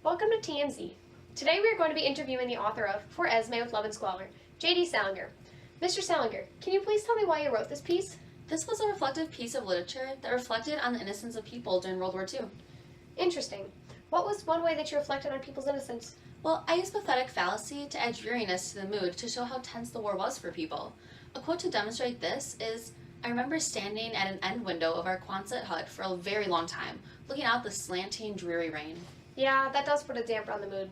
Welcome to TMZ. Today we are going to be interviewing the author of For Esme with Love and Squalor, J.D. Salinger. Mr. Salinger, can you please tell me why you wrote this piece? This was a reflective piece of literature that reflected on the innocence of people during World War II. Interesting. What was one way that you reflected on people's innocence? Well, I used pathetic fallacy to add dreariness to the mood to show how tense the war was for people. A quote to demonstrate this is, "I remember standing at an end window of our Quonset hut for a very long time, looking out the slanting, dreary rain." Yeah, that does put a damper on the mood.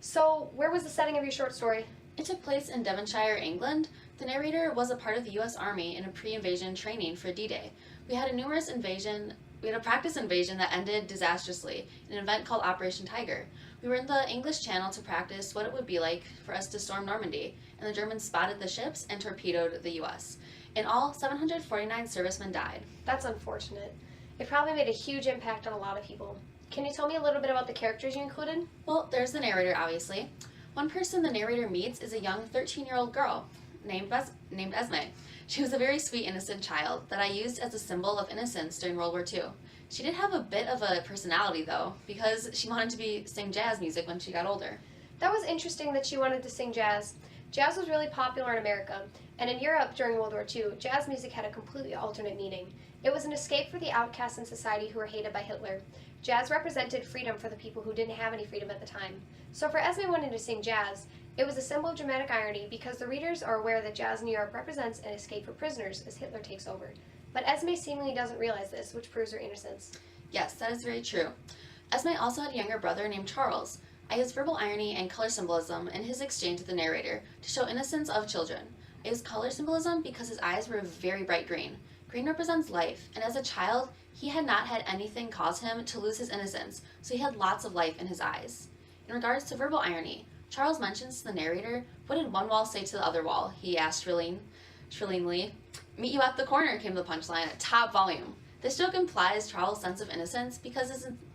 So, where was the setting of your short story? It took place in Devonshire, England. The narrator was a part of the U.S. Army in a pre-invasion training for D-Day. We had a practice invasion that ended disastrously in an event called Operation Tiger. We were in the English Channel to practice what it would be like for us to storm Normandy, and the Germans spotted the ships and torpedoed the U.S. In all, 749 servicemen died. That's unfortunate. It probably made a huge impact on a lot of people. Can you tell me a little bit about the characters you included? Well, there's the narrator, obviously. One person the narrator meets is a young 13-year-old girl named Esme. She was a very sweet, innocent child that I used as a symbol of innocence during World War II. She did have a bit of a personality, though, because she wanted to sing jazz music when she got older. That was interesting that she wanted to sing jazz. Jazz was really popular in America, and in Europe during World War II, jazz music had a completely alternate meaning. It was an escape for the outcasts in society who were hated by Hitler. Jazz represented freedom for the people who didn't have any freedom at the time. So for Esme wanting to sing jazz, it was a symbol of dramatic irony because the readers are aware that jazz in Europe represents an escape for prisoners as Hitler takes over. But Esme seemingly doesn't realize this, which proves her innocence. Yes, that is very true. Esme also had a younger brother named Charles. I used verbal irony and color symbolism in his exchange with the narrator to show innocence of children. I used color symbolism because his eyes were very bright green. Green represents life, and as a child, he had not had anything cause him to lose his innocence, so he had lots of life in his eyes. In regards to verbal irony, Charles mentions to the narrator, "What did one wall say to the other wall?" he asked shrillingly. "Meet you at the corner," came the punchline at top volume. This joke implies Charles' sense of innocence because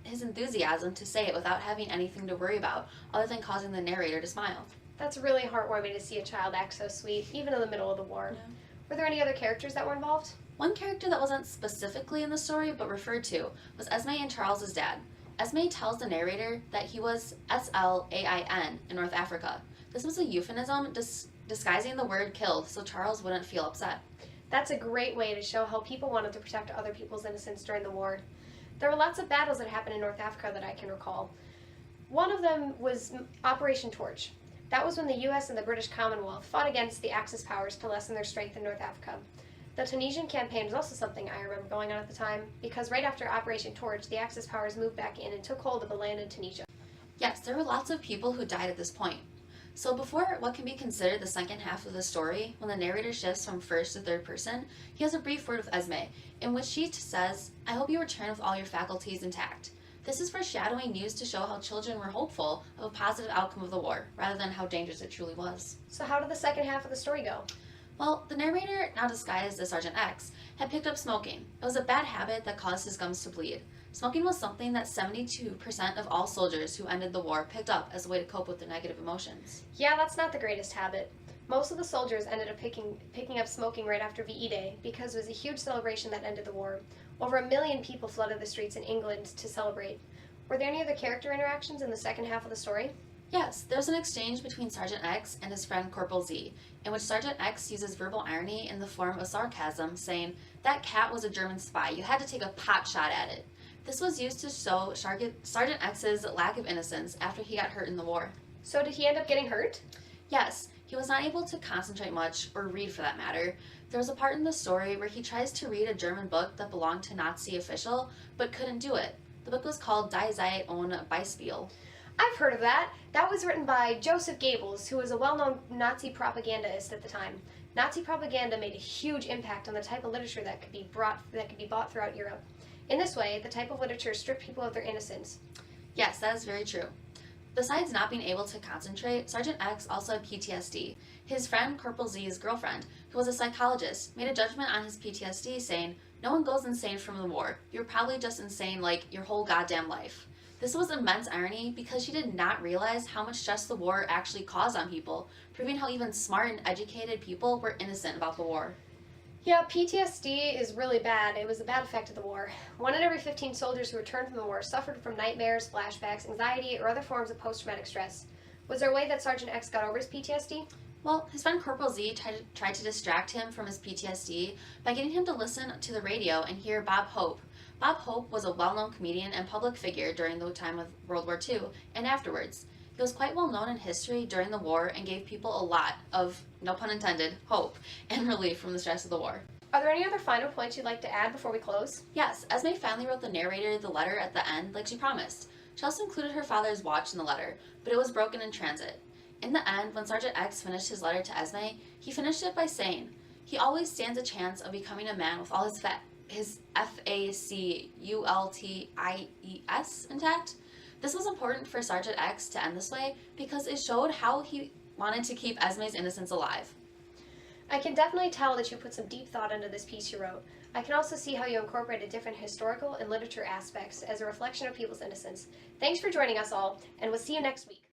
his enthusiasm to say it without having anything to worry about other than causing the narrator to smile. That's really heartwarming to see a child act so sweet, even in the middle of the war. Yeah. Were there any other characters that were involved? One character that wasn't specifically in the story but referred to was Esme and Charles' dad. Esme tells the narrator that he was Slain in North Africa. This was a euphemism disguising the word killed so Charles wouldn't feel upset. That's a great way to show how people wanted to protect other people's innocence during the war. There were lots of battles that happened in North Africa that I can recall. One of them was Operation Torch. That was when the US and the British Commonwealth fought against the Axis powers to lessen their strength in North Africa. The Tunisian campaign was also something I remember going on at the time, because right after Operation Torch, the Axis powers moved back in and took hold of the land in Tunisia. Yes, there were lots of people who died at this point. So before what can be considered the second half of the story, when the narrator shifts from first to third person, he has a brief word with Esme, in which she says, "I hope you return with all your faculties intact." This is foreshadowing used to show how children were hopeful of a positive outcome of the war, rather than how dangerous it truly was. So how did the second half of the story go? Well, the narrator, now disguised as Sergeant X, had picked up smoking. It was a bad habit that caused his gums to bleed. Smoking was something that 72% of all soldiers who ended the war picked up as a way to cope with their negative emotions. Yeah, that's not the greatest habit. Most of the soldiers ended up picking up smoking right after VE Day because it was a huge celebration that ended the war. Over 1 million people flooded the streets in England to celebrate. Were there any other character interactions in the second half of the story? Yes, there's an exchange between Sergeant X and his friend Corporal Z, in which Sergeant X uses verbal irony in the form of sarcasm, saying, "That cat was a German spy, you had to take a pot shot at it." This was used to show Sergeant X's lack of innocence after he got hurt in the war. So did he end up getting hurt? Yes, he was not able to concentrate much, or read for that matter. There was a part in the story where he tries to read a German book that belonged to a Nazi official, but couldn't do it. The book was called Die Zeit ohne Beispiel. I've heard of that. That was written by Joseph Goebbels, who was a well-known Nazi propagandist at the time. Nazi propaganda made a huge impact on the type of literature that could be bought throughout Europe. In this way, the type of literature stripped people of their innocence. Yes, that is very true. Besides not being able to concentrate, Sergeant X also had PTSD. His friend, Corporal Z's girlfriend, who was a psychologist, made a judgment on his PTSD saying, "No one goes insane from the war. You're probably just insane like your whole goddamn life." This was immense irony because she did not realize how much stress the war actually caused on people, proving how even smart and educated people were innocent about the war. Yeah, PTSD is really bad. It was a bad effect of the war. 1 in every 15 soldiers who returned from the war suffered from nightmares, flashbacks, anxiety, or other forms of post-traumatic stress. Was there a way that Sergeant X got over his PTSD? Well, his friend Corporal Z tried to distract him from his PTSD by getting him to listen to the radio and hear Bob Hope. Bob Hope was a well-known comedian and public figure during the time of World War II and afterwards. He was quite well known in history during the war and gave people a lot of, no pun intended, hope and relief from the stress of the war. Are there any other final points you'd like to add before we close? Yes, Esme finally wrote the narrator the letter at the end like she promised. She also included her father's watch in the letter, but it was broken in transit. In the end, when Sergeant X finished his letter to Esme, he finished it by saying, "He always stands a chance of becoming a man with all his FACULTIES intact." This was important for Sergeant X to end this way because it showed how he wanted to keep Esme's innocence alive. I can definitely tell that you put some deep thought into this piece you wrote. I can also see how you incorporated different historical and literature aspects as a reflection of people's innocence. Thanks for joining us all, and we'll see you next week.